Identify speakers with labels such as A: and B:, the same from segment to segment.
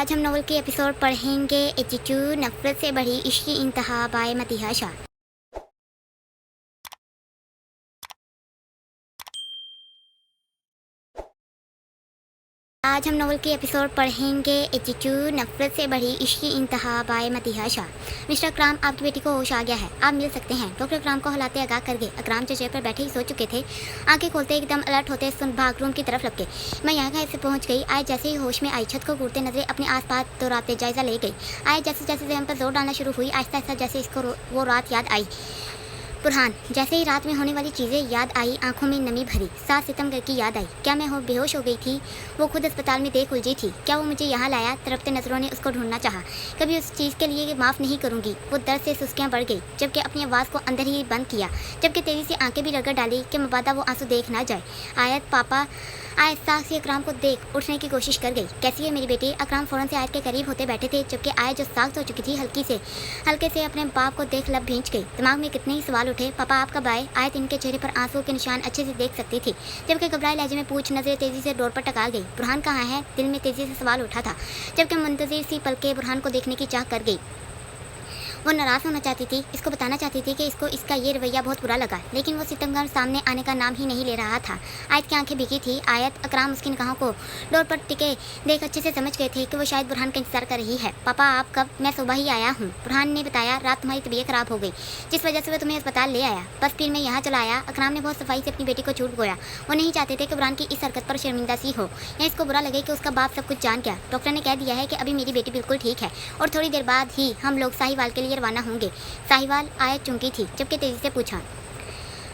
A: आज हम नॉवल के एपिसोड पढ़ेंगे एटीट्यूड नफरत से बढ़ी इश्क की इंतहा बाय मतीहा शाह। आज हम नॉवल के एपिसोड पढ़ेंगे एटीट्यूड नफरत से बढ़ी इश्क की इंतहा बाय मतीहा शाह। मिस्टर अकराम, आपकी बेटी को होश आ गया है, आप मिल सकते हैं। डॉक्टर अकराम को हिलाते आगाह कर गए। अकराम जो चेयर पर बैठे ही सो चुके थे, आंखें खोलते एकदम अलर्ट होते सुन भाग रूम की तरफ लपके। मैं यहाँ कैसे पहुँच गई। आए जैसे ही होश में आई, छत को घूरते नजरें अपने आस पास दोहराते जायजा ले गई। आए जैसे जैसे जहन पर जोर डालना शुरू हुई, आहिस्ता आहिस्ता जैसे इसको वो रात याद आई। बुरहान, जैसे ही रात में होने वाली चीज़ें याद आई, आंखों में नमी भरी, सास सितमगर की याद आई। क्या मैं बेहोश हो गई थी? वो खुद अस्पताल में देख उलझी थी। क्या वो मुझे यहाँ लाया? तड़पते नज़रों ने उसको ढूंढना चाहा। कभी उस चीज़ के लिए माफ़ नहीं करूँगी। वो दर्द से सुस्कियाँ बढ़ गई, जबकि अपनी आवाज़ को अंदर ही बंद किया, जबकि तेजी से आंखें भी रगड़ डाली कि मबादा वो आंसू देख ना जाए। आयत पापा, आयत साग से अकराम को देख उठने की कोशिश कर गई। कैसी है मेरी बेटी? अकराम फ़ौरन से आयत के करीब होते बैठे थे, जबकि आयत जो साग सो चुकी थी हल्के से अपने बाप को देख लब भींच गई। दिमाग में कितने ही सवाल उठे। पापा आप कब आए? आयत इनके चेहरे पर आंसू के निशान अच्छे से देख सकती थी, जबकि घबराए लहजे में पूछ नजरें तेजी से डोर पर टका गई। बुरहान कहाँ है? दिल में तेजी से सवाल उठा था, जबकि मुंतजिर सी पलके बुरहान को देखने की चाह कर गई। वो नाराज़ होना चाहती थी, इसको बताना चाहती थी कि इसको इसका ये रवैया बहुत बुरा लगा, लेकिन वो सितमगर सामने आने का नाम ही नहीं ले रहा था। आयत की आंखें भीगी थी। आयत अकराम उसकी निगाहों को डोर पर टिके देख अच्छे से समझ गए थे कि वो शायद बुरहान का इंतजार कर रही है। पापा आप कब? मैं सुबह ही आया हूँ। बुरहान ने बताया, रात तुम्हारी तबीयत खराब हो गई, जिस वजह से वो तुम्हें अस्पताल ले आया। बस फिर मैं यहाँ चला आया। अकराम ने बहुत सफाई से अपनी बेटी को झूठ बोया। वो नहीं चाहते थे कि बुरहान की इस हरकत पर शर्मिंदा सी हो या इसको बुरा लगे कि उसका बाप सब कुछ जान गया। डॉक्टर ने कह दिया है कि अभी मेरी बेटी बिल्कुल ठीक है और थोड़ी देर बाद ही हम लोग साहिवाल के लिए रवाना होंगे। साहिवाल? आयत चुंकी थी, जबकि तेजी से पूछा।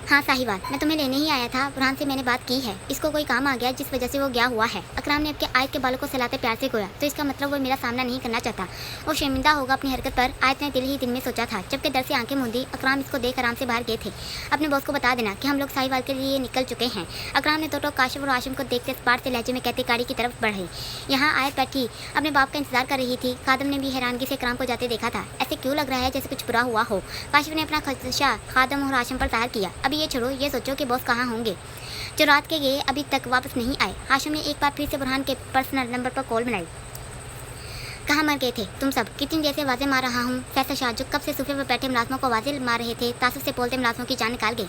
A: हाँ साहिवाल, मैं तुम्हें लेने ही आया था। बुरहान से मैंने बात की है, इसको कोई काम आ गया जिस वजह से वो गया हुआ है। अकराम ने अपने आयत के बालों को सहलाते प्यार से गोया। तो इसका मतलब वो मेरा सामना नहीं करना चाहता, वो शर्मिंदा होगा अपनी हरकत पर। आयत ने दिल ही दिल में सोचा था, जबकि डर से आंखें मूंदी। अकराम इसको देख आराम से बाहर गए थे। अपने बॉस को बता देना कि हम लोग साहिवाल के लिए निकल चुके हैं। अकराम ने तो काशिफ और आशिम को देखते स्पाट से लहजे में कहते गाड़ी की तरफ बढ़ी। यहाँ आयत बैठी अपने बाप का इंतजार कर रही थी। खादम ने भी हैरानगी से अकराम को जाते देखा था। ऐसे क्यों लग रहा है जैसे कुछ बुरा हुआ हो? काशिफ ने अपना खदशा खादम और आशिम पर जाहिर किया। अभी ये छोड़ो, ये सोचो कि बॉस कहाँ होंगे जो रात के गए अभी तक वापस नहीं आए। हाशिम ने एक बार फिर से बुरहान के पर्सनल नंबर पर कॉल बनाई। कहाँ मर गए थे तुम सब? कितनी देर से आवाज़ें मार रहा हूँ। फैसल शाह जो कब से सोफे पर बैठे मुलाजमों को आवाज़ें मार रहे थे, तासुब से बोलते मुलाजमों की जान निकाल गई।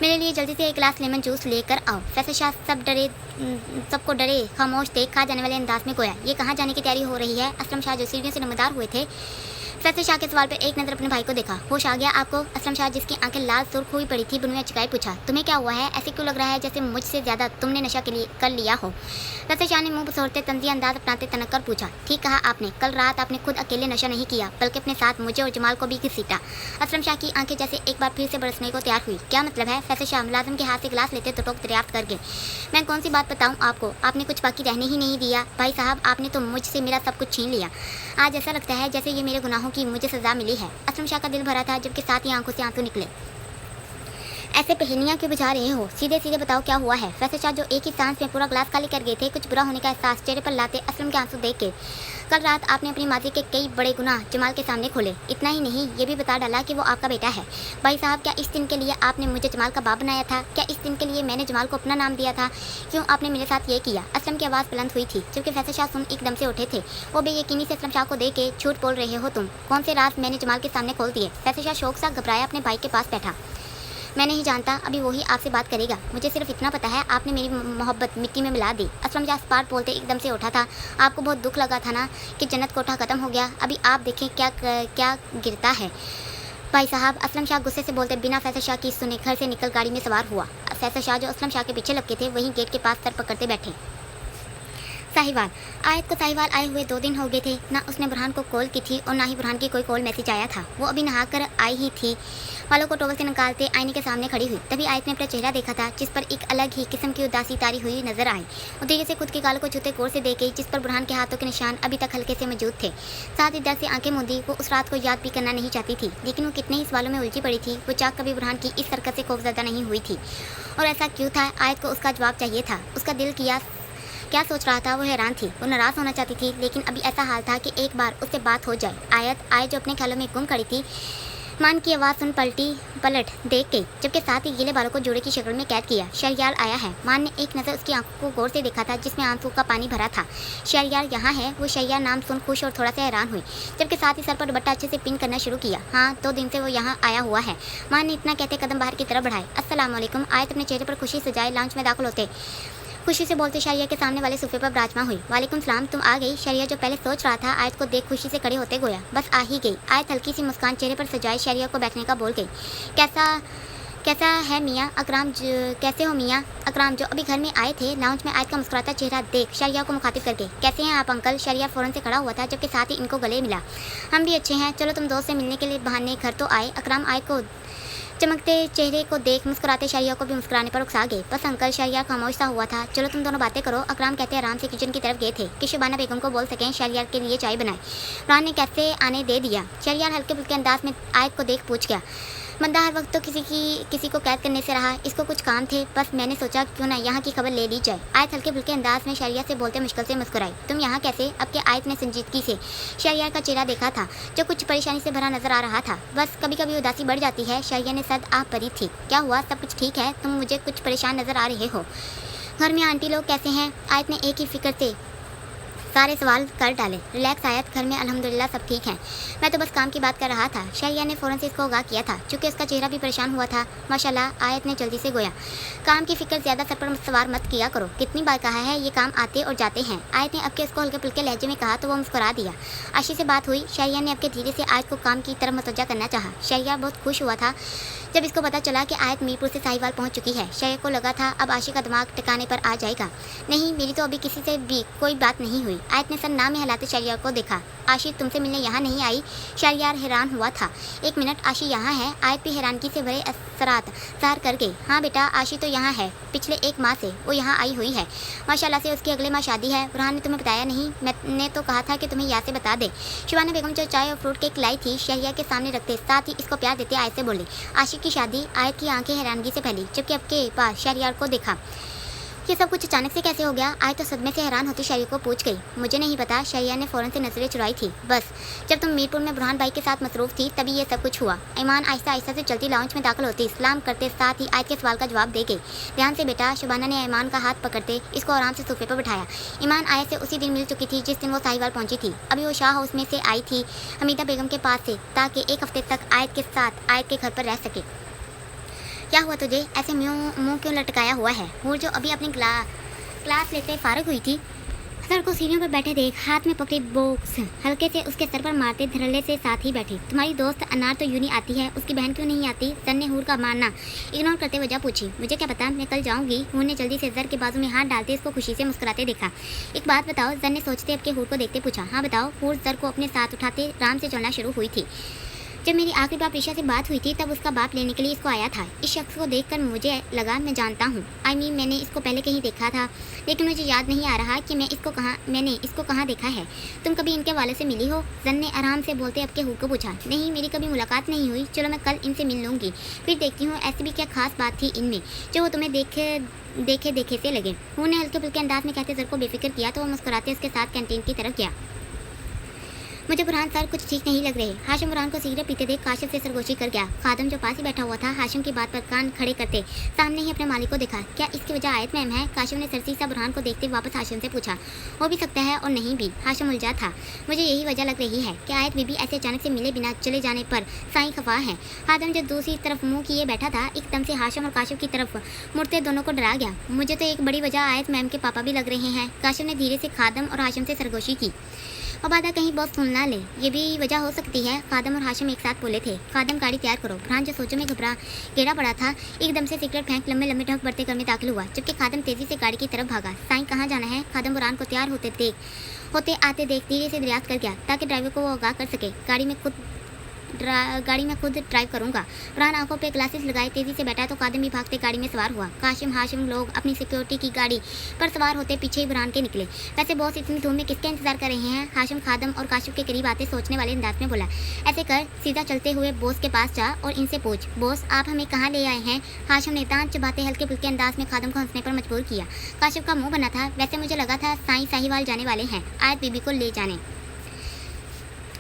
A: मेरे लिए जल्दी से एक गिलास लेमन जूस लेकर आओ। फैसल शाह सबको डरे खामोश देख खा जाने वाले अंदाज में गोया। ये कहाँ जाने की तैयारी हो रही है? असलम शाह जो सीढ़ियों से नमदार हुए थे, फैसल शाह के सवाल पर एक नज़र अपने भाई को देखा। होश आ गया आपको? असलम शाह जिसकी आंखें लाल सुर्ख हुई पड़ी थी, बुनवे चिकाई पूछा। तुम्हें क्या हुआ है? ऐसे क्यों लग रहा है जैसे मुझसे ज़्यादा तुमने नशा के लिए कर लिया हो? फैसल शाह ने मुंह बसोरते तंजी अंदाज अपनाते तनक कर पूछा। ठीक कहा आपने, कल रात आपने खुद अकेले नशा नहीं किया, बल्कि अपने साथ मुझे और जमाल को भी घसीटा। असलम शाह की आंखें जैसे एक बार फिर से बरसने को तैयार हुई। क्या मतलब है? फैसल शाह मुलाजिम के हाथ से गिलास लेते तो टोक दरियाफ्त कर गए। मैं कौन सी बात बताऊँ आपको? आपने कुछ बाकी रहने ही नहीं दिया। भाई साहब आपने तो मुझसे मेरा सब कुछ छीन लिया। आज ऐसा लगता है जैसे ये मेरे गुनाहों की मुझे सजा मिली है। असलम शाह का दिल भरा था, जबकि साथ ही आंखों से आंसू निकले। ऐसे पहेलियाँ क्यों बुझा रहे हो? सीधे सीधे बताओ क्या हुआ है? फैसल शाह जो एक ही सांस में पूरा ग्लास खाली कर गए थे, कुछ बुरा होने का एहसास चेहरे पर लाते असलम के आंसू देख के। कल रात आपने अपनी माजी के कई बड़े गुनाह जमाल के सामने खोले। इतना ही नहीं, ये भी बता डाला कि वो आपका बेटा है। भाई साहब क्या इस दिन के लिए आपने मुझे जमाल का बाप बनाया था? क्या इस दिन के लिए मैंने जमाल को अपना नाम दिया था? क्यों आपने मेरे साथ ये किया? असलम की आवाज़ बुलंद हुई थी, जबकि फैसल शाह सुन एकदम से उठे थे। वो बेयकीनी से असलम शाह को देख के झूठ बोल रहे हो तुम? कौन से राज मैंने जमाल के सामने खोल दिए? फैसल शाह शौक सा घबराया अपने भाई के पास बैठा। मैं नहीं जानता, अभी वही आपसे बात करेगा। मुझे सिर्फ इतना पता है, आपने मेरी मोहब्बत मिट्टी में मिला दी। असलम शाह स्पाट बोलते एकदम से उठा था। आपको बहुत दुख लगा था ना कि जन्नत कोठा ख़त्म हो गया? अभी आप देखें क्या गिरता है। भाई साहब, असलम शाह गुस्से से बोलते बिना फैसल शाह की सुने घर से निकल गाड़ी में सवार हुआ। फैसल शाह जो असलम शाह के पीछे लपके थे, वहीं गेट के पास सर पकड़ते बैठे। साहिवाल? आयत को साहिवाल आए हुए 2 दिन हो गए थे। ना उसने बुरहान को कॉल की थी और ना ही बुरहान की कोई कॉल मैसेज आया था। वो अभी नहा कर आई ही थी। बालों को टॉवल से निकालते आईने के सामने खड़ी हुई। तभी आयत ने अपना चेहरा देखा था, जिस पर एक अलग ही किस्म की उदासी तारी हुई नजर आई। वो धीरे से खुद के गालों को छूते गौर से देख गई, जिस पर बुरहान के हाथों के निशान अभी तक हल्के से मौजूद थे। साथ ही डर से आंखें मूंदी। वो उस रात को याद भी करना नहीं चाहती थी, लेकिन वो कितने ही सवालों में उलझी पड़ी थी। वो चाक कभी बुरहान की इस हरकत से खौफजदा नहीं हुई थी। और ऐसा क्यों था? आयत को उसका जवाब चाहिए था। उसका दिल क्या सोच रहा था? वो हैरान थी। वो नाराज़ होना चाहती थी, लेकिन अभी ऐसा हाल था कि एक बार उससे बात हो जाए। आयत जो अपने ख्यालों में गुम खड़ी थी, ईमान की आवाज़ सुन पलट देख गई, जबकि साथ ही गीले बालों को जोड़े की शक्ल में कैद किया। शहरयार आया है। ईमान ने एक नज़र उसकी आंखों को गौर से देखा था, जिसमें आंसू का पानी भरा था। शहरयार यहाँ है। वो शहरयार नाम सुन खुश और थोड़ा सा हैरान हुई, जबकि साथ ही सर पर दुपट्टा अच्छे से पिन करना शुरू किया। हाँ, 2 दिन से वो यहाँ आया हुआ है। ईमान ने इतना कहते कदम बाहर की तरफ बढ़ाए। अस्सलाम वालेकुम। आयत अपने चेहरे पर खुशी सजाए लाउंज में दाखिल होते खुशी से बोलते शहरिया के सामने वाले सोफे पर विराजमान हुई। वालेकुम सलाम, तुम आ गई। शहरिया जो पहले सोच रहा था आयत को देख खुशी से खड़े होते गोया, बस आ ही गई। आयत हल्की सी मुस्कान चेहरे पर सजाए शहरिया को बैठने का बोल गई। कैसा है मियाँ अकराम? कैसे हो मियाँ अकराम, जो अभी घर में आए थे? लाउंज में आयत का मुस्कुराता चेहरा देख शहरिया को मुखातिब करके, कैसे हैं आप अंकल? शहरिया फ़ौरन से खड़ा हुआ था, जबकि साथ ही इनको गले मिला। हम भी अच्छे हैं। चलो तुम दोस्त से मिलने के लिए बहाने घर तो आए। अकराम आयत को चमकते चेहरे को देख मुस्कुराते शहरिया को भी मुस्कुराने पर उकसा गए। बस अंकल, शहरिया खामोश सा हुआ था। चलो तुम दोनों बातें करो। अकराम कहते आराम से किचन की तरफ गए थे कि शबाना बेगम को बोल सकें शहरियार के लिए चाय बनाए। फरहान ने कैसे आने दे दिया। शहरियार हल्के फुल्के अंदाज में आयत को देख पूछ गया। बंदा हर वक्त तो किसी को कैद करने से रहा, इसको कुछ काम थे, बस मैंने सोचा क्यों ना यहाँ की खबर ले ली जाए। आयत हल्के फुल्के अंदाज में शहरिया से बोलते मुश्किल से मुस्कुराई। तुम यहाँ कैसे? अब के आयत ने संजीदगी से शहरियार का चेहरा देखा था, जो कुछ परेशानी से भरा नजर आ रहा था। बस कभी कभी उदासी बढ़ जाती है। शहरिया ने सद आप भरी थी। क्या हुआ? सब कुछ ठीक है? तुम मुझे कुछ परेशान नजर आ रहे हो। घर में आंटी लोग कैसे हैं? आयत ने एक ही फिक्र से सारे सवाल कर डाले। रिलैक्स आयत, घर में अल्हम्दुलिल्लाह सब ठीक है। मैं तो बस काम की बात कर रहा था। शहरिया ने फ़ौरन से इसको आगाह किया था, चूँकि उसका चेहरा भी परेशान हुआ था। माशाल्लाह, आयत ने जल्दी से गोया। काम की फिक्र ज़्यादा सर पर सवार मत किया करो। कितनी बार कहा है, ये काम आते और जाते हैं। आयत ने अब के उसको हल्के फुल्के लहजे में कहा तो वो मुस्कुरा दिया। आशी से बात हुई। शहरिया ने अब के धीरे से आयत को काम की तरफ मतवज्जा करना चाहा। शहरिया बहुत खुश हुआ था जब इसको पता चला कि आयत मीरपुर से साहिवाल पहुंच चुकी है। शहरिया को लगा था अब आशी का दिमाग ठिकाने पर आ जाएगा। नहीं, मेरी तो अभी किसी से भी कोई बात नहीं हुई। आयत ने सर नाम में हिलाते शहरियार को देखा। आशी तुमसे मिलने यहाँ नहीं आई? शहरियार हैरान हुआ था। एक मिनट, आशी यहाँ है? आयत भी हैरानगी से भरे असरात ज़ाहिर कर गई। हाँ बेटा, आशी तो यहाँ है। पिछले 1 माह से वो यहाँ आई हुई है। माशाल्लाह से उसकी अगले माह शादी है। फरहान ने तुम्हें बताया नहीं? मैंने तो कहा था कि तुम्हें यहाँ से बता दे। शबाना बेगम जो चाय और फ्रूट केक लाई थी शहरिया के सामने रखते, साथ ही इसको प्यार देते आयत से बोली, आशी की शादी? आयत की आंखें हैरानगी से फैली, जबकि अब के पास शहरियार को देखा। ये सब कुछ अचानक से कैसे हो गया? आयत तो सदमे से हैरान होती शहरिया को पूछ गई। मुझे नहीं पता। शहरिया ने फ़ौरन से नजरें चुराई थी। बस जब तुम मीरपुर में बुरहान भाई के साथ मसरूफ़ थी तभी ये सब कुछ हुआ। ईमान आहिस्ता आहिस्ता से चलती लाउंज में दाखिल होती, सलाम करते, साथ ही आयत के सवाल का जवाब दे गई। ध्यान से बेटा। शबाना ने ईमान का हाथ पकड़ते इसको आराम से सोफे पर बिठाया। ईमान आयत से उसी दिन मिल चुकी थी जिस दिन वो साहिवाल पहुंची थी। अभी वो शाह हाउस में से आई थी हमीदा बेगम के पास से, ताकि 1 हफ्ते तक आयत के साथ आयत के घर पर रह सके। क्या हुआ तुझे? ऐसे मुँह क्यों लटकाया हुआ है? हूर जो अभी अपनी क्लास लेते फारिग हुई थी, सर को सीढ़ियों पर बैठे देख हाथ में पकड़ी बॉक्स हल्के से उसके सर पर मारते धड़ल्ले से साथ ही बैठी। तुम्हारी दोस्त अनार तो यूं ही आती है, उसकी बहन क्यों नहीं आती? सर ने हूर का मारना इग्नोर करते वजह पूछी। मुझे क्या पता, मैं कल जाऊंगी। हूर ने जल्दी से जर के बाजू में हाथ डालते इसको खुशी से मुस्कुराते देखा। एक बात बताओ? जर ने सोचते अब के हूर को देखते पूछा। हाँ बताओ। हूर जर को अपने साथ उठाते आराम से चलना शुरू हुई थी। जब मेरी आखिरी बार प्रीशा से बात हुई थी तब उसका बाप लेने के लिए इसको आया था। इस शख्स को देखकर मुझे लगा मैं जानता हूँ। मैंने इसको पहले कहीं देखा था, लेकिन मुझे याद नहीं आ रहा कि मैंने इसको कहाँ देखा है। तुम कभी इनके वाले से मिली हो? जन ने आराम से बोलते अब के हूर को पूछा। नहीं, मेरी कभी मुलाकात नहीं हुई। चलो मैं कल इनसे मिल लूँगी, फिर देखती हूँ ऐसी भी क्या खास बात थी इनमें जो वो तुम्हें देखे से लगे। हूर ने हल्के फुल्के अंदाज में कहते जर को बेफिक्र किया तो वो मुस्कुराते उसके साथ कैंटीन की तरफ गया। मुझे बुरहान सर कुछ ठीक नहीं लग रहे। हाशिम बुरहान को सिगरेट पीते देख काशिफ से सरगोशी कर गया। खादम जो पास ही बैठा हुआ था हाशिम की बात पर कान खड़े करते सामने ही अपने मालिक को देखा। क्या इसकी वजह आयत मैम है? काशिफ ने सरसी सा बुरहान को देखते वापस हाशिम से पूछा। हो भी सकता है और नहीं भी। हाशिम उलझा था। मुझे यही वजह लग रही है कि आयत बीबी ऐसे अचानक से मिले बिना चले जाने पर साई खफा है। खादम जो दूसरी तरफ मुँह किए बैठा था एकदम से हाशिम और काशिफ की तरफ मुड़ते दोनों को डरा गया। मुझे तो एक बड़ी वजह आयत मैम के पापा भी लग रहे हैं। काशिफ ने धीरे से खादम और हाशिम से सरगोशी की। अबादा कहीं बॉस सुन ना ले, ये भी वजह हो सकती है। खादम और हाशिम एक साथ बोले थे। खादम गाड़ी तैयार करो। बुरहान जो सोचों में घेरा पड़ा था एकदम से सिगरेट फेंक लंबे लंबे ढक बढ़ते घर में दाखिल हुआ, जबकि खादम तेजी से गाड़ी की तरफ भागा। साईं कहाँ जाना है? खादम बुरहान को तैयार होते आते देख धीरे से रियाज कर गया ताकि ड्राइवर को वो आगाह कर सके। गाड़ी में खुद ड्राइव करूंगा। बुरहान आंखों पे ग्लासेस लगाए तेजी से बैठा तो खादम भी भागते गाड़ी में सवार हुआ। हाशिम लोग अपनी सिक्योरिटी की गाड़ी पर सवार होते पीछे ही बुरहान के निकले। वैसे बॉस इतनी धूम में किसका इंतजार कर रहे हैं? हाशिम खादम और काशिफ के करीब आते सोचने वाले अंदाज में बोला। ऐसे कर, सीधा चलते हुए बॉस के पास जा और इनसे पूछ, बॉस आप हमें कहाँ ले आए हैं? हाशिम ने दांत चबाते हल्के फुल्के अंदाज में खादम को हंसने पर मजबूर किया। काशिफ का मुंह बना था। वैसे मुझे लगा था साईं साहिवाल जाने वाले हैं आयत बीबी को ले जाने।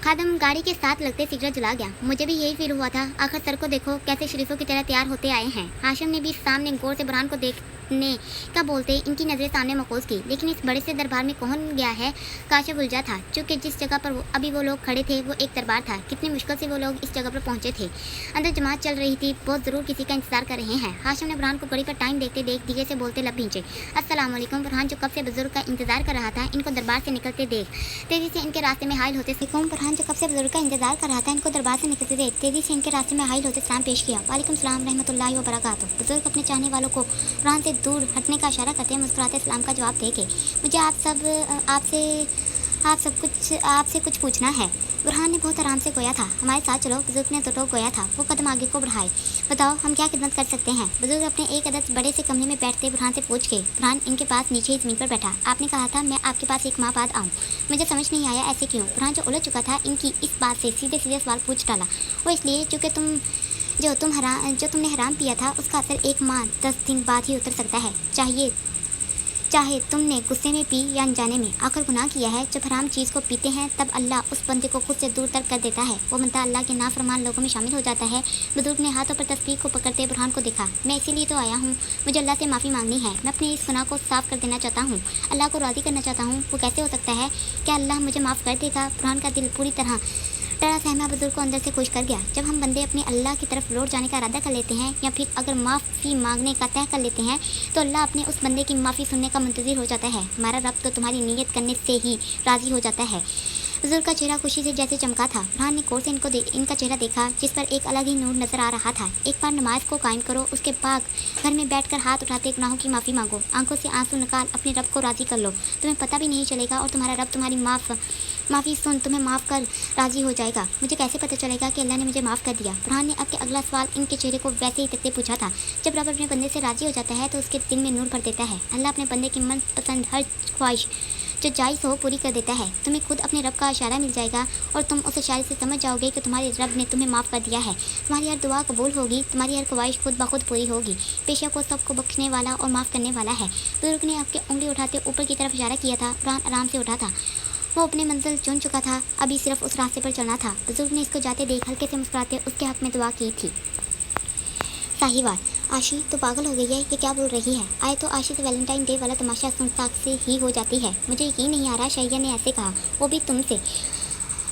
A: खादम गाड़ी के साथ लगते सिगरेट जला गया। मुझे भी यही फील हुआ था। आखिर सर को देखो कैसे शरीफों की तरह तैयार होते आए हैं। हाशिम ने भी सामने गौर से बुरहान को देखने का बोलते इनकी नजरें सामने मकोज की, लेकिन इस बड़े से दरबार में कौन गया है? काशिफ उलझा था, चूंकि जिस जगह पर अभी वो लोग खड़े थे वो एक दरबार था। कितनी मुश्किल से वो लोग इस जगह पर पहुंचे थे। अंदर जमात चल रही थी, बहुत जरूर किसी का इंतजार कर रहे हैं। हाशिम ने बुरहान को घड़ी पर टाइम देखते देख धीरे से बोलते लब भींचे। अस्सलाम वालेकुम। बुरहान जो कब से बुजुर्ग का इंतजार कर रहा था, इनको दरबार से निकलते देख तेजी से इनके रास्ते में हाइल होते बुरहान जो कब से बुजुर्ग का इंतजार कर रहा था, इनको दरबार से निकलते देख तेजी से इनके रास्ते में हाइल होते सलाम पेश किया। वालेकुम सलाम रहमतुल्लाहि व बरकातुहू। बुजुर्ग अपने चाहने वालों को बुरहान से दूर हटने का इशारा करते मुस्कुराते सलाम का जवाब देके, मुझे आपसे कुछ पूछना है। बुरहान ने बहुत आराम से गोया था। हमारे साथ चलो। बुजुर्ग ने तो टोक गोया था। वो कदम आगे को बढ़ाए। बताओ हम क्या खिदमत कर सकते हैं? बुजुर्ग अपने एक अदद बड़े से कमरे में बैठते बुरहान से पूछ के। बुरहान इनके पास नीचे ही जमीन पर बैठा। आपने कहा था मैं आपके पास एक माह बाद आऊँ। मुझे समझ नहीं आया ऐसे क्यों? बुरहान जो उलझ चुका था इनकी इस बात से सीधे सीधे सवाल पूछ डाला। वो इसलिए चूँकि जो तुमने हराम पिया था उसका असर 1 माह 10 दिन बाद ही उतर सकता है। चाहे तुमने गुस्से में पी या अनजाने में, आखिर गुनाह किया है। जब हराम चीज़ को पीते हैं तब अल्लाह उस बंदे को खुद से दूर तक कर देता है। वो बंदा अल्लाह के नाफरमान लोगों में शामिल हो जाता है। बुजुर्ग ने हाथों पर तस्बीह को पकड़ते बुरहान को देखा। मैं इसीलिए तो आया हूँ, मुझे अल्लाह से माफ़ी मांगनी है। मैं अपने इस गुनाह को साफ कर देना चाहता हूँ, अल्लाह को राज़ी करना चाहता हूँ। वो कैसे हो सकता है? क्या अल्लाह मुझे माफ़ कर देगा? बुरहान का दिल पूरी तरह डरा सहमा बुजुर्ग को अंदर से खुश कर गया। जब हम बंदे अपने अल्लाह की तरफ लौट जाने का इरादा कर लेते हैं या फिर अगर माफ़ी मांगने का तय कर लेते हैं तो अल्लाह अपने उस बंदे की माफ़ी सुनने का मुंतज़िर हो जाता है। हमारा रब तो तुम्हारी नीयत करने से ही राज़ी हो जाता है। बुजुर्ग का चेहरा खुशी से जैसे चमका था। बुरहान ने गौर से इनका चेहरा देखा जिस पर एक अलग ही नूर नजर आ रहा था। एक बार नमाज को कायम करो, उसके बाद घर में बैठकर हाथ उठाते गुनाहों की माफ़ी मांगो, आंखों से आंसू निकाल अपने रब को राज़ी कर लो। तुम्हें पता भी नहीं चलेगा और तुम्हारा रब तुम्हारी माफ़ी सुन तुम्हें माफ़ कर राज़ी हो जाएगा। मुझे कैसे पता चलेगा कि अल्लाह ने मुझे माफ़ कर दिया? बुरहान ने अपने अगला सवाल इनके चेहरे को वैसे ही तकते पूछा था। जब रब अपने बंदे से राज़ी हो जाता है तो उसके दिल में नूर भर देता है। अल्लाह अपने बंदे की मनपसंद हर ख्वाहिश जो जायज़ हो पूरी कर देता है। तुम्हें खुद अपने रब का इशारा मिल जाएगा और तुम उस इशारे से समझ जाओगे कि तुम्हारे रब ने तुम्हें माफ़ कर दिया है। तुम्हारी हर दुआ कबूल होगी, तुम्हारी हर ख्वाहिश खुद ब खुद पूरी होगी। बेशक वो सबको बख्शने वाला और माफ़ करने वाला है। बुजुर्ग ने आपके उंगली उठाते ऊपर की तरफ इशारा किया था। बुरहान आराम से उठा था। वो अपनी मंजिल चुन चुका था, अभी सिर्फ उस रास्ते पर चलना था। बुजुर्ग ने इसको जाते देख हल्के से मुस्कुराते उसके हक में दुआ की थी। साहिवाल, आशी तो पागल हो गई है, ये क्या बोल रही है? आए तो आशी से वैलेंटाइन डे वाला तमाशा सुन साक से ही हो जाती है। मुझे यकीन नहीं आ रहा शैया ने ऐसे कहा, वो भी तुमसे।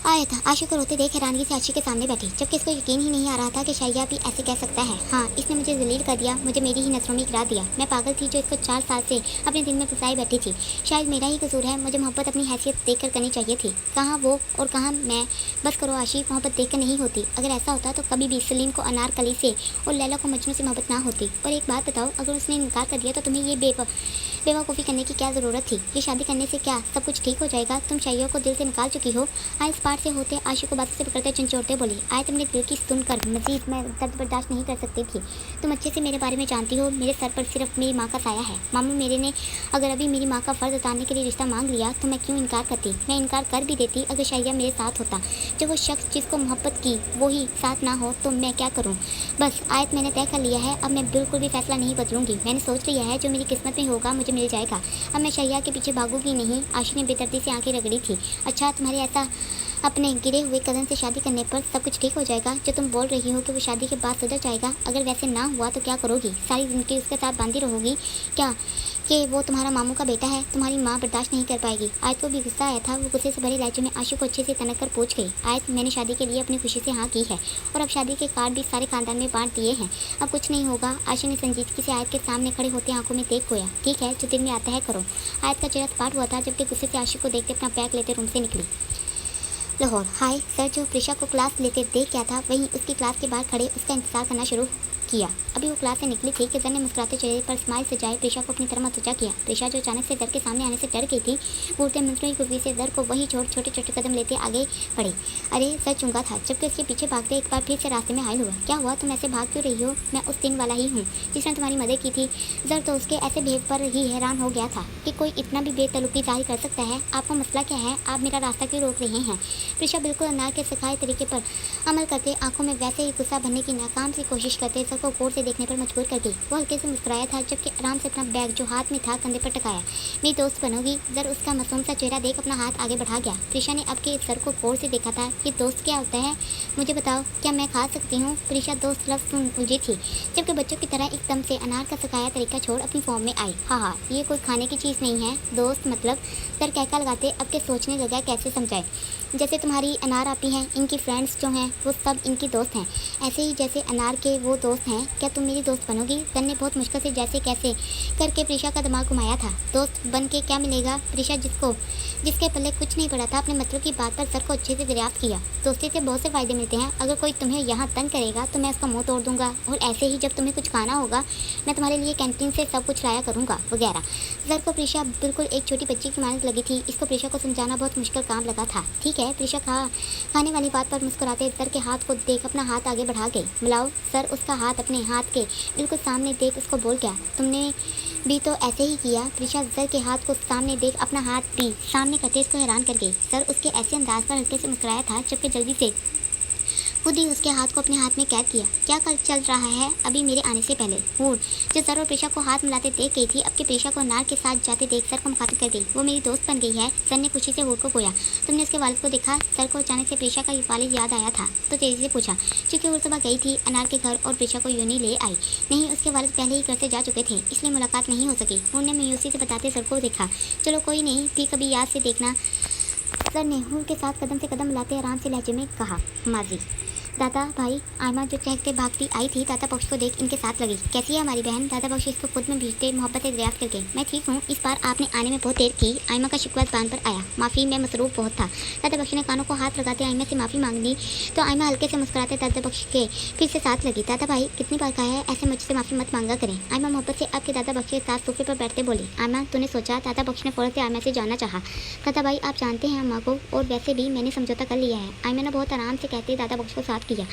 A: आया था आशी को रोते देख हैरानगी से आशी के सामने बैठी, जबकि इसको यकीन ही नहीं आ रहा था कि शैया भी ऐसे कह सकता है। हाँ, इसने मुझे जलील कर दिया, मुझे मेरी ही नजरों में गिरा दिया। मैं पागल थी जो इसको 4 साल से अपने दिल में फंसाई बैठी थी। शायद मेरा ही कसूर है, मुझे मोहब्बत अपनी हैसियत देखकर करनी चाहिए थी। कहाँ वो और कहाँ मैं। बस करो आशी, मोहब्बत देखकर नहीं होती। अगर ऐसा होता तो कभी भी सलीम को अनारकली से और लैला को मजनू से मोहब्बत ना होती। और एक बात बताओ, अगर उसने इनकार कर दिया तो तुम्हें ये बेवकूफ़ी करने की क्या ज़रूरत थी? ये शादी करने से क्या सब कुछ ठीक हो जाएगा? तुम शैया को दिल से निकाल चुकी हो। हाँ, इस पार से होते आशी को बातों से पकड़ते चंचोड़ते बोली, आए तुमने दिल की सुनकर मजीद मैं दर्द बर्दाश्त नहीं कर सकती थी। तुम अच्छे से मेरे बारे में जानती हो, मेरे सर पर सिर्फ मेरी माँ का साया है। मामू मेरे ने अगर अभी मेरी माँ का फ़र्ज उतारने के लिए रिश्ता मांग लिया तो मैं क्यों इनकार करती? मैं इनकार कर भी देती अगर शैया मेरे साथ होता। जब वो शख्स जिसको मोहब्बत की वो ही साथ ना हो तो मैं क्या करूँ? बस आयत मैंने तय कर लिया है, अब मैं बिल्कुल भी फैसला नहीं बदलूंगी। मैंने सोच लिया है जो मेरी किस्मत में होगा मुझे मिल जाएगा। अब मैं शैया के पीछे भागूंगी नहीं। आशी ने बेदर्दी से आंखें रगड़ी थी। अच्छा, तुम्हारे ऐसा अपने गिरे हुए कज़न से शादी करने पर सब कुछ ठीक हो जाएगा? जो तुम बोल रही हो कि वो शादी के बाद सुधर जाएगा, अगर वैसे ना हुआ तो क्या करोगी? सारी ज़िंदगी उसके साथ बांधी रहोगी क्या कि वो तुम्हारा मामू का बेटा है? तुम्हारी माँ बर्दाश्त नहीं कर पाएगी। आयत को भी गुस्सा आया था। वो गुस्से से भरे लहजे में आशु को अच्छे से तनक कर पूछ गई, आयत मैंने शादी के लिए अपनी खुशी से हाँ की है और अब शादी के कार्ड भी सारे खानदान में बांट दिए हैं। अब कुछ नहीं होगा। आशु ने संजीदगी से आयत के सामने खड़े होते आंखों में देख खोया। ठीक है, जो दिल में आता है करो। आयत का चेहरा सपाट हुआ था जबकि गुस्से से आशु को देखते अपना बैग लेते रूम से निकली। लाहौर। हाय सर, जो प्रिशा को क्लास लेते देख क्या था वहीं उसकी क्लास के बाहर खड़े उसका इंतजार करना शुरू किया। अभी वो क्लास से निकली थी कि सर ने मुस्कुराते चेहरे पर स्माइल सजाए प्रिशा को अपनी तरफ मतवजा किया। प्रिशा जो अचानक से दर के सामने आने से डर गई थी, घूरते मंत्रों की से दर को वही छोड़ छोटे छोटे कदम लेते आगे बढ़ी। अरे सर चूंगा था जबकि उसके पीछे भागते एक बार फिर से रास्ते में हायल हुआ। क्या हुआ, तुम ऐसे भाग क्यों रही हो? मैं उस दिन वाला ही हूँ जिसने तुम्हारी मदद की थी। जर तो उसके ऐसे भेद पर ही हैरान हो गया था कि कोई इतना भी बेतलुकी जाहिर कर सकता है। आपका मसला क्या है? आप मेरा रास्ता क्यों रोक रहे हैं? प्रिशा बिल्कुल अनार के सिखाए तरीके पर अमल करते आंखों में वैसे ही गुस्सा भरने की नाकाम सी कोशिश करते सब को गौर से देखने पर मजबूर कर गई। वो हल्के से मुस्कुराया था जबकि आराम से अपना बैग जो हाथ में था कंधे पर टकाया। मेरी दोस्त बनोगी? सर उसका मासूम सा चेहरा देख अपना हाथ आगे बढ़ा गया। प्रीशा ने अब के सर को गौर से देखा था। ये दोस्त क्या होता है? मुझे बताओ, क्या मैं खा सकती हूँ? प्रीशा दोस्त लफ्ज़ सुन उलझी थी, जबकि बच्चों की तरह एकदम से अनार का सिखाया तरीका छोड़ अपनी फॉर्म में आई। हाँ, ये कोई खाने की चीज़ नहीं है। दोस्त मतलब? सर कहका लगाते अब के सोचने लगा कैसे समझाए। जैसे तुम्हारी अनार आपी हैं, इनकी फ्रेंड्स जो हैं वो सब इनकी दोस्त हैं, ऐसे ही जैसे अनार के वो दोस्त हैं। क्या तुम मेरी दोस्त बनोगी? सर ने बहुत मुश्किल से जैसे कैसे करके प्रीशा का दिमाग घुमाया था। दोस्त बन के क्या मिलेगा? प्रीशा जिसके पल्ले कुछ नहीं पड़ा था अपने मतलब की बात पर सर को अच्छे से दरियाफ्त किया। दोस्ती से बहुत से फ़ायदे मिलते हैं। अगर कोई तुम्हें यहाँ तंग करेगा तो मैं उसका मुँह तोड़ दूंगा, और ऐसे ही जब तुम्हें कुछ खाना होगा मैं तुम्हारे लिए कैंटीन से सब कुछ लाया करूँगा वगैरह। सर को प्रीशा बिल्कुल एक छोटी बच्ची की मानक लगी थी। इसको प्रीशा को समझाना बहुत मुश्किल काम लगा था। ठीक है, प्रीशा खाने वाली बात पर मुस्कुराते सर के हाथ को देख अपना हाथ आगे बढ़ा गई। बुलाओ। सर उसका हाथ अपने हाथ के बिल्कुल सामने देख उसको बोल गया, तुमने भी तो ऐसे ही किया। प्रीशा सर के हाथ को सामने देख अपना हाथ भी सामने करते इसको हैरान कर गई। सर उसके ऐसे अंदाज पर हल्के से मुस्कुराया था जबकि जल्दी से खुद ही उसके हाथ को अपने हाथ में कैद किया। क्या कर चल रहा है अभी मेरे आने से पहले? हूर जो सर और प्रीशा को हाथ मिलाते देख गई थी अब के प्रीशा को अनार के साथ जाते देख सर को मुखातिब कर गई। वो मेरी दोस्त बन गई है। सर ने खुशी से हूर को बोया। तुमने उसके वालिद को देखा? सर को अचानक से प्रीशा का वालिद याद आया था तो तेजी से पूछा। चूँकि हूर सुबह गई थी अनार के घर और प्रीशा को यूनी ले आई। नहीं, उसके वालिद पहले ही घर से जा चुके थे इसलिए मुलाकात नहीं हो सकी। हूर ने मायूसी से बताते सर को देखा। चलो कोई नहीं, भी कभी याद से देखना। सर ने हूर के साथ कदम से कदम मिलाते आराम से लहजे में कहा। माजी दादा भाई, आयमा जो चहकते भागती आई थी दादा पक्ष को देख इनके साथ लगी। कैसी है हमारी बहन? दादा पक्ष इसको खुद में भीजते मोहब्बत से दरियाफ्त करके। मैं ठीक हूँ, इस बार आपने आने में बहुत देर की। आयमा का शिकवा ज़बान पर आया। माफ़ी, मैं मसरूफ़ बहुत था। दादा बख्श ने कानों को हाथ लगाते आयमा से माफ़ी मांगी तो आयमा हल्के से मुस्कुराते दादा बख्श के फिर से साथ लगी। दादा भाई कितनी बार कहा है ऐसे मुझसे माफ़ी मत मांगा करें। आयमा मोहब्बत से आपके दादा बख्श के साथ सोफे पर बैठते बोली। आयमा तूने सोचा? दादा बख्श ने फ़ौरन से आयमा से जानना चाहा। दादा भाई आप जानते हैं अम्मा को, और वैसे भी मैंने समझौता कर लिया है। आयमा ने बहुत आराम से कहते दादा बख्श को साथ किया।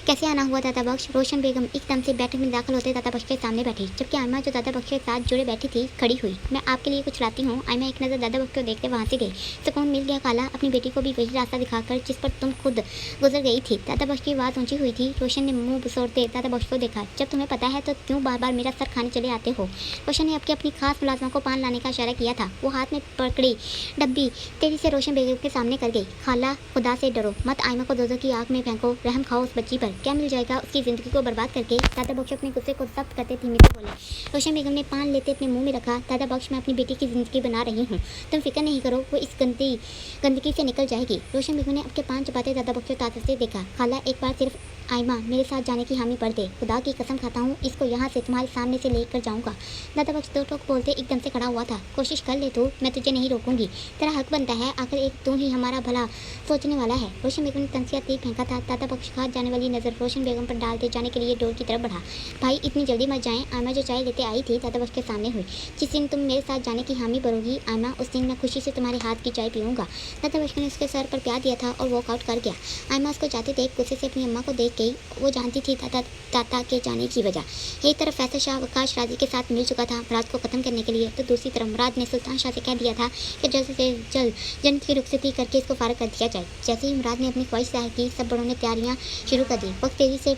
A: कैसे आना हुआ दादा बख्श? रोशन बेगम एकदम से बैठक में दाखिल होते दादा बख्श के सामने बैठी जबकि आयमा जो दादा बख्श के साथ जुड़े बैठी थी खड़ी हुई। मैं आपके लिए कुछ लाती हूँ। आयमा एक नज़र दादा बख्श को देखते वहाँ से गई। सुकून मिल गया खाला, अपनी बेटी को भी वही रास्ता दिखाकर जिस पर तुम खुद गुजर गई थी। दादा बख्श की आवाज़ ऊंची हुई थी। रोशन ने मुँह बसोड़ते दादा बख्श को देखा। जब तुम्हें पता है तो क्यों बार बार मेरा सर खाने चले आते हो? रोशन ने अपनी खास मुलाजमा को पान लाने का इशारा किया था। वो हाथ में पकड़ी डब्बी तेजी से रोशन बेगम के सामने कर गई। खाला खुदा से डरो मत, आयमा को दोजों की आग में फेंको, रहम खाओ उस बच्ची पर, क्या मिल जाएगा की ज़िंदगी को बर्बाद करके। दादा बख्श अपने गुस्से को जब्त करते धीमे से बोले। रोशन बेगम ने पान लेते अपने मुंह में रखा। दादा बख्श मैं अपनी बेटी की ज़िंदगी बना रही हूँ, तुम फिक्र नहीं करो, वो इस गंदगी से निकल जाएगी। रोशन बेगम ने अपने पान चबाते दादा बख्श को ताकत से देखा। खाला एक बार सिर्फ आयमा मेरे साथ जाने की हामी भर दे, खुदा की कसम खाता हूँ इसको यहाँ से तुम्हारे सामने से लेकर जाऊँगा। दादा बख्श दो टोक बोलते एकदम से खड़ा हुआ था। कोशिश कर ले तू, मैं तुझे नहीं रोकूंगी, तेरा हक बनता है, आखिर एक तू ही हमारा भला सोचने वाला है। रोशन बेगम ने तंसिया तीर फेंका था। दादा बख्श खास जाने वाली नज़र रोशन बेगम पर डालते जाने के लिए डोर की तरफ बढ़ा। भाई इतनी जल्दी मत जाएं। आयमा जो चाय लेते आई थी दादा बख्श के सामने हुई। जिस दिन तुम मेरे साथ जाने की हामी भरोगी आयमा, उस दिन मैं खुशी से तुम्हारे हाथ की चाय पीऊँगा। दादा बख्श ने उसके सर पर प्यार दिया था और वॉकआउट कर गया। आयमा उसको जाते देख गुस्से से अपनी अम्मा को देख गई। वो जानती थी दादा के जाने की वजह। एक तरफ फैसल शाह वकाश राजी के साथ मिल चुका था मुराद को ख़त्म करने के लिए, तो दूसरी तरफ मुराद ने सुल्तान शाह से कह दिया था कि जल्द से जल्द जन्नत की रुखसती करके इसको फारग कर दिया जाए। जैसे ही मुराद ने अपनी ख्वाहिश जाहिर की सब बड़ों ने तैयारियां शुरू कर दी। वक्त तेज़ी से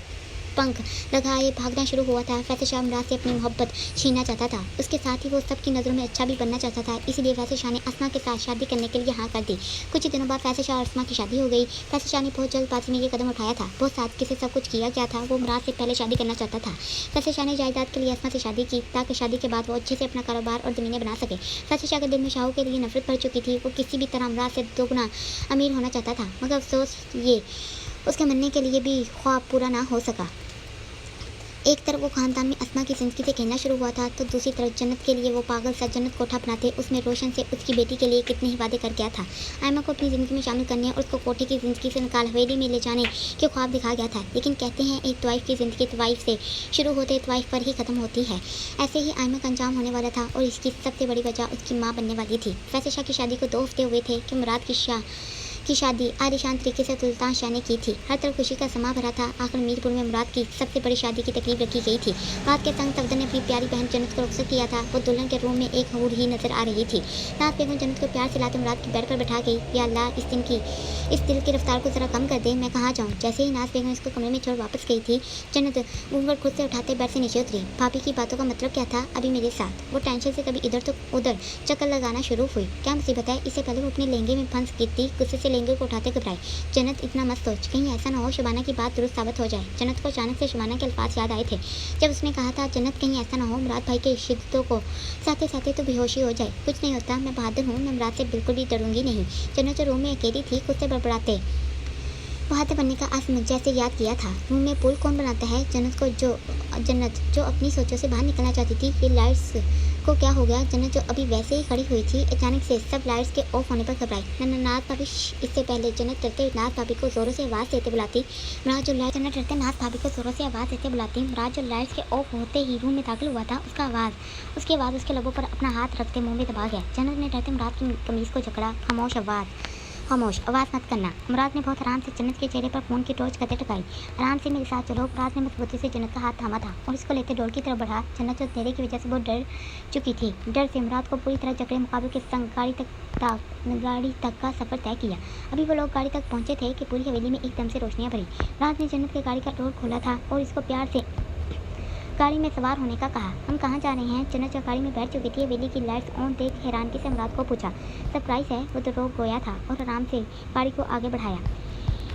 A: पंख लगाए भागना शुरू हुआ था। फैसल शाह मुराद से अपनी मोहब्बत छीनना चाहता था, उसके साथ ही वो सबकी नज़रों में अच्छा भी बनना चाहता था। इसीलिए फैसल शाह ने अस्मा के साथ शादी करने के लिए हाँ कर दी। कुछ ही दिनों बाद फैसल शाह और अस्मा की शादी हो गई। फैसल शाह ने बहुत जल्दबाजी में ये कदम उठाया था, बहुत सादगी से सब कुछ किया गया था। वो मुराद से पहले शादी करना चाहता था। फैसल शाह ने जायदाद के लिए अस्मा से शादी की ताकि शादी के बाद वो अच्छे से अपना कारोबार और ज़मीनें बना सके। फैसल शाह के दिल में शाहू के लिए नफरत भर चुकी थी। वो किसी भी तरह मुराद से दोगुना अमीर होना चाहता था, मगर अफसोस ये उसके मरने के लिए भी ख्वाब पूरा ना हो सका। एक तरफ वो खानदान में अस्मा की ज़िंदगी से खेलना शुरू हुआ था तो दूसरी तरफ जन्नत के लिए वो पागल सा जन्नत कोठा बनाते उसमें रोशन से उसकी बेटी के लिए कितने ही वादे कर गया था। आयमा को अपनी ज़िंदगी में शामिल करने और उसको कोठे की ज़िंदगी से निकाल हवेली में ले जाने के ख्वाब दिखा गया था। लेकिन कहते हैं एक तवाइफ की ज़िंदगी तवाइफ से शुरू होते तवाइफ पर ही ख़त्म होती है। ऐसे ही आयमा का अंजाम होने वाला था और इसकी सबसे बड़ी वजह उसकी माँ बनने वाली थी। फैसल शाह की शादी को 2 हफ्ते हुए थे कि मुराद की शादी आलिशान तरीके से सुल्तान शाह ने की थी। हर तरफ खुशी का समा भरा था। आखिर मीरपुर में मुराद की सबसे बड़ी शादी की तकरीब रखी गई थी। मुराद के संग सफदर ने अपनी प्यारी बहन जन्नत को रुखसत किया था। वो दुल्हन के रूम में एक हूर ही नजर आ रही थी। नाज बेगम जन्नत को प्यार से लाते मुराद की बेड पर बैठा गई। या अल्लाह इस दिन की इस दिल की रफ्तार को ज़रा कम कर दे, मैं कहाँ जाऊँ। जैसे ही नाज बेगम इसको कमरे में छोड़ वापस गई थी, जन्नत घूंघट खुद से उठाते बेड से नीचे उतरी। भाभी की बातों का मतलब क्या था? अभी मेरे साथ। वो टेंशन से कभी इधर तो उधर चक्कर लगाना शुरू हुई। क्या मुसीबत है? इससे पहले वो अपने लहंगे में फंस गिरती, गुस्से से लहंगे को उठाते घबराई। जन्नत इतना मत सोच, कहीं ऐसा ना हो शबाना की बात दुरुस्त साबित हो जाए। जन्नत को अचानक से शबाना के अल्फाज याद आए थे जब उसने कहा था, जन्नत कहीं ऐसा ना हो मुराद भाई के शिद्दतों को साथे साथे तो बेहोशी हो जाए। कुछ नहीं होता, मैं बहादुर हूँ, मैं मुराद से बिल्कुल भी डरूंगी नहीं। जन्नत जो रूम में अकेली थी, खुद से बड़बड़ाते बहाते बनने का आसम जैसे याद किया था। रूम में पुल कौन बनाता है? जन्नत जो अपनी सोचों से बाहर निकलना चाहती थी। ये लाइट्स को क्या हो गया? जन्नत जो अभी वैसे ही खड़ी हुई थी, अचानक से सब लाइट्स के ऑफ होने पर घबराई। नाज भाभी। इससे पहले जन्नत डरते नाज भाभी को जोरों से आवाज़ देते बुलाती। जन्नत डरते नाज भाभी को जोरों से आवाज़ देते बुलाती। मुराद जो लाइट्स के ऑफ होते ही रूम में दाखिल हुआ था, उसके बाद उसके लबों पर अपना हाथ रखते मुंह में दबा गया। जन्नत ने डरते मुराद की कमीज़ को जकड़ा। खामोश, आवाज़ मत करना। मुराद ने बहुत आराम से जन्नत के चेहरे पर फ़ोन की टॉर्च करते टकाई। आराम से मेरे साथ चलो। मुराद ने मजबूती से जन्नत का हाथ थामा था और इसको लेते डोर की तरफ बढ़ा। जन्नत जो अंधेरे की वजह से बहुत डर चुकी थी, डर से मुराद को पूरी तरह जकड़े मुकाबले के संग गाड़ी तक का सफ़र तय किया। अभी वो लोग गाड़ी तक पहुंचे थे कि पूरी हवेली में एकदम से रोशनियाँ भरी। मुराद ने जन्नत के गाड़ी का डोर खोला था और इसको प्यार से गाड़ी में सवार होने का कहा। हम कहाँ जा रहे हैं? जन्नत जो गाड़ी में बैठ चुकी थी, हवेली की लाइट्स ऑन देख हैरानगी से मुराद को पूछा। सरप्राइज़ है, वो तो रोक गया था और आराम से गाड़ी को आगे बढ़ाया।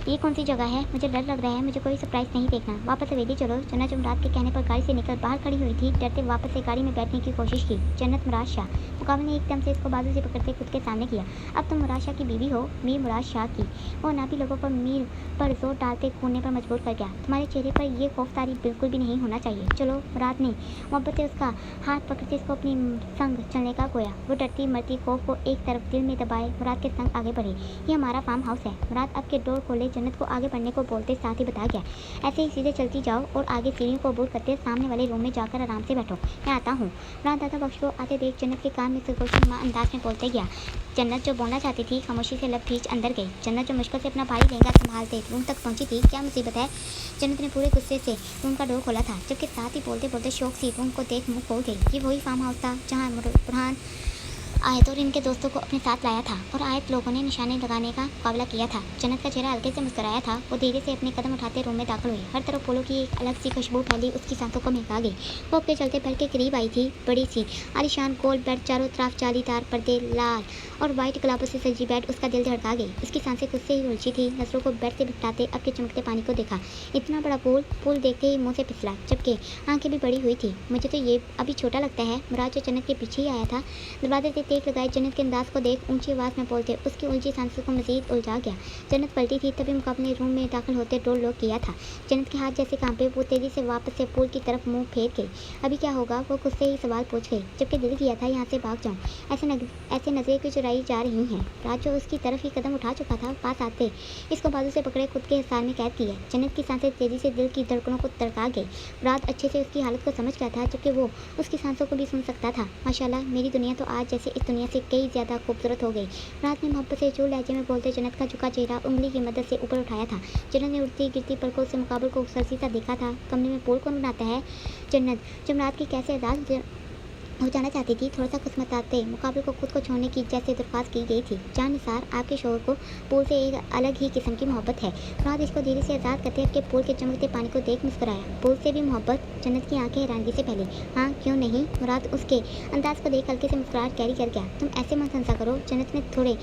A: ये कौन सी जगह है? मुझे डर लग रहा है, मुझे कोई सरप्राइज़ नहीं देखना। वापस हवेली चलो। जन्नत जो मुराद के कहने पर गाड़ी से निकल बाहर खड़ी हुई थी, डरते वापस से गाड़ी में बैठने की कोशिश की। जन्नत मुराद शाह। मुकाबले ने एकदम से इसको बाजू से पकड़ते खुद के सामने किया। अब तुम मुराद शाह की बीवी हो, मीर मुराद शाह की। वो नापी लोगों पर मीर पर जोर डालते खूनने पर मजबूर कर गया। तुम्हारे चेहरे पर यह खौफतारी बिल्कुल भी नहीं होना चाहिए। चलो। मुराद ने मोहब्बत से उसका हाथ पकड़ते इसको अपनी संग चलने का गोया। वो डरती मरती खौफ को एक तरफ दिल में दबाए मुराद के संग आगे बढ़ी। ये हमारा फार्म हाउस है। मुराद अब के डोर खोले जन्नत को आगे बढ़ने को बोलते साथ ही बता गया, ऐसे ही सीधे चलती जाओ और आगे सीढ़ियों को अबूर करते सामने वाले रूम में जाकर आराम से बैठो, मैं आता हूँ। मुराद दादा बख्श को आते देख जन्नत के कान में सरगोशी माँ अंदाज में बोलते गया। जन्नत जो बोलना चाहती थी, खामोशी से लब खींच अंदर गई। जन्नत जो मुश्किल से अपना भारी लहंगा संभालते रूम तक पहुंची थी। क्या मुसीबत है? जन्नत ने पूरे गुस्से से रूम का डोर खोला था, जबकि साथ ही बोलते बोलते शौक सी रूम को देख मुँह खोल गई। ये वही फार्म हाउस था जहाँ बुरहान आयत और इनके दोस्तों को अपने साथ लाया था और आयत लोगों ने निशाने लगाने का मुकाबला किया था। जन्नत का चेहरा हल्के से मुस्कुराया था। वो धीरे से अपने कदम उठाते रूम में दाखिल हुई। हर तरफ फूलों की एक अलग सी खुशबू फैली उसकी सांसों को महका गई। वो अपने चलते बेड के करीब आई थी। बड़ी सी आलीशान गोल बेड, चारों तरफ जालीदार पर्दे, लाल और वाइट गुलाबों से सजी बेड उसका दिल धड़का गई। उसकी सांसें खुद से ही उलझी थी। नजरों को बेड से भिटाते अब के चमकते पानी को देखा। इतना बड़ा पुल देखते ही मुँह से फिसला, जबकि आंखें भी बड़ी हुई थी। मुझे तो ये अभी छोटा लगता है। मुराद जो जन्नत के पीछे ही आया था, दरवाजे से तेज लगाए जन्नत के अंदाज को देख ऊंची आवाज़ में बोलते उसकी उलझी सांसों को मजीद उलझा गया। जन्नत पलटी थी तभी मुकाबले रूम में दाखिल होते डोर लॉक किया था। जन्नत के हाथ जैसे कांपे। वो तेजी से वापस से पुल की तरफ मुंह फेर गई। अभी क्या होगा? वो खुद से ही सवाल पूछ गई, जबकि दिल किया था यहाँ से भाग जाऊँ। ऐसे नजरें क्यों चुराई जा रही हैं? राज जो उसकी तरफ ही कदम उठा चुका था, पास आते इसको बाजू से पकड़े खुद के हिसार में कैद किया। जन्नत की सांसें तेजी से दिल की धड़कनों को तड़का गई। राज अच्छे से उसकी हालत को समझ गया था, जबकि वो उसकी सांसों को भी सुन सकता था। माशाल्लाह, मेरी दुनिया तो आज जैसे इस दुनिया से कई ज़्यादा खूबसूरत हो गई। रात ने मोहब्बत से जोर लहजे में बोलते जन्नत का झुका चेहरा उंगली की मदद से ऊपर उठाया था। जन्नत ने उड़ती गिरती पलकों से मुकाबल को सरसी सा देखा था। कमरे में पुल कौन बनाता है? जन्नत जब रात की कैसे आज़ाद हो जाना चाहती थी, थोड़ा सा किस्मताते मुकाबले को खुद को छोड़ने की जैसे दरख्वास्त की गई थी। जान निसार, आपके शोहर को पुल से एक अलग ही किस्म की मोहब्बत है। मुराद इसको धीरे से आज़ाद करते के पुल के चमकते पानी को देख मुस्कुराया। पुल से भी मोहब्बत? जन्नत की आंखें हैरानगी से फैली। हाँ, क्यों नहीं? मुराद उसके अंदाज को देख हल्के से मुस्कुराहट कैरी कर गया। तुम ऐसे मत हंसा करो। जन्नत ने थोड़े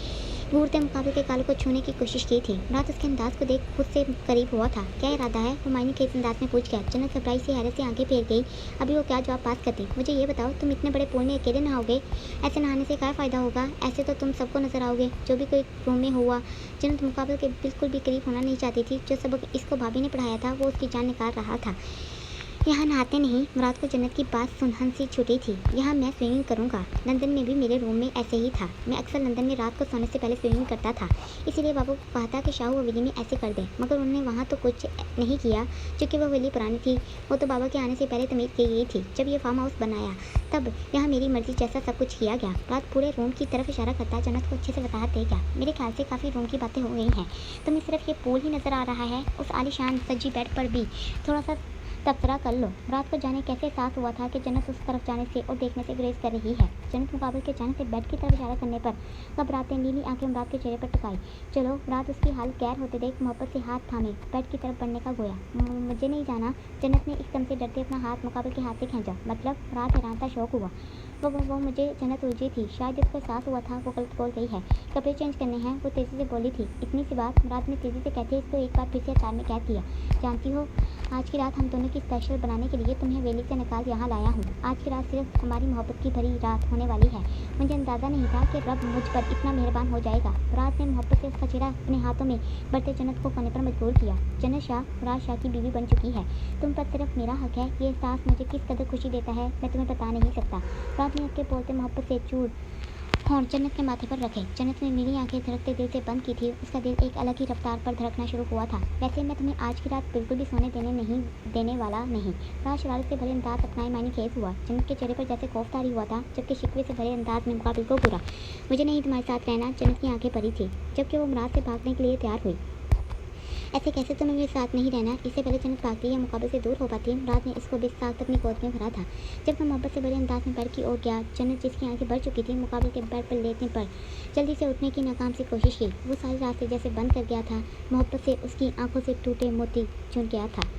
A: घूरते मुकाबले के काल को छूने की कोशिश की थी। मुराद उसके अंदाज को देख खुद से करीब हुआ था। क्या इरादा है? वो मायने के इस अंदाज में पूछ गया। जन्नत सरप्राइज से हैरत से आंखें फेर गई। अभी वो क्या जवाब पास करती। मुझे ये बताओ, तुम इतने बड़े पुल में अकेले नहाओगे? ऐसे नहाने से क्या फ़ायदा होगा? ऐसे तो तुम सबको नजर आओगे, जो भी कोई रूम में हुआ। जन्नत मुकाबले के बिल्कुल भी करीब होना नहीं चाहती थी। जो सबक इसको भाभी ने पढ़ाया था वो उसकी जान निकाल रहा था। यहाँ नहाते नहीं। मुराद को जन्नत की बात सुन हंसी छूटी थी। यहाँ मैं स्विमिंग करूँगा। लंदन में भी मेरे रूम में ऐसे ही था। मैं अक्सर लंदन में रात को सोने से पहले स्विमिंग करता था। इसीलिए बाबू को कहा था कि शाहू हवेली में ऐसे कर दें, मगर उन्होंने वहाँ तो कुछ नहीं किया, क्योंकि वह हवेली पुरानी थी। वो तो बाबा के आने से पहले तमीर की गई थी। जब ये फार्म हाउस बनाया तब यहाँ मेरी मर्जी जैसा सब कुछ किया गया। रात पूरे रूम की तरफ इशारा करता जन्नत को अच्छे से वजाहत दे गया। मेरे ख्याल से काफ़ी रूम की बातें हो गई हैं। तुम्हें सिर्फ ये पूल ही नज़र आ रहा है? उस आलीशान सजी बेड पर भी थोड़ा सा तबसरा कर लो। रात को जाने कैसे एहसास हुआ था कि जन्नत उस तरफ जाने से और देखने से गुरेज कर रही है। जन्नत मुकाबिल के जाने से बेड की तरफ इशारा करने पर घबराते नीली आंखें मुराद के चेहरे पर टिकाई। चलो, रात उसकी हालत गैर होते देख मोहब्बत से हाथ थामे बेड की तरफ बढ़ने का गोया। मुझे नहीं जाना। जन्नत ने एकदम से डरते अपना हाथ मुकाबिल के हाथ से खींचा। मतलब? रात हैरान था, शौक हुआ। वो मुझे जन्नत उलझी थी। शायद जिसको एहसास हुआ था वो गलत बोल गई है। कपड़े चेंज करने हैं, वो तेज़ी से बोली थी। इतनी सी बात रात ने तेज़ी से कहते इसको एक बार फिर से अचार में कैद किया। जानती हो, आज की रात हम दोनों की स्पेशल बनाने के लिए तुम्हें हवेली से निकाल यहाँ लाया हूँ। आज की रात सिर्फ हमारी मोहब्बत की भरी रात होने वाली है। मुझे अंदाज़ा नहीं था कि रब मुझ पर इतना मेहरबान हो जाएगा। रात ने मोहब्बत से उसका चेहरा अपने हाथों में बढ़ते जन्नत को खोने पर मजबूर किया। जन्नत शाह, राज शाह की बीवी बन चुकी है। तुम पर सिर्फ मेरा हक है। ये एहसास मुझे किस कदर खुशी देता है मैं तुम्हें बता नहीं सकता। रात ने उसके बोलते मोहब्बत से चूर होंठ जन्नत के माथे पर रखे। जन्नत ने नीली आंखें धड़कते दिल से बंद की थी। उसका दिल एक अलग ही रफ्तार पर धड़कना शुरू हुआ था। वैसे मैं तुम्हें आज की रात बिल्कुल भी सोने देने वाला नहीं। राज शरारत से भरे अंदाज अपनाए मायने खेज हुआ। जन्नत के चेहरे पर जैसे खौफ तारी हुआ था, जबकि शिकवे से भरे अंदाज में मुकाबिल को पूरा। मुझे नहीं तुम्हारे साथ रहना। जन्नत की आंखें भरी थी, जबकि वो मुराद से भागने के लिए तैयार हुई। ऐसे कैसे तुम्हें मेरे साथ नहीं रहना? इससे पहले जन्नत भागती या मुकाबले से दूर हो पाती। रात ने इसको बेसाख्त अपनी गोद में भरा था। जब वह मोहब्बत से भरे अंदाज में बेड की ओर गया, जन्नत जिसकी आंखें भर चुकी थी मुकाबले के बेड पर लेटने पर जल्दी से उठने की नाकाम सी कोशिश की। वो सारी रात से जैसे बंद कर गया था। मोहब्बत से उसकी आंखों से टूटे मोती चुन गया था।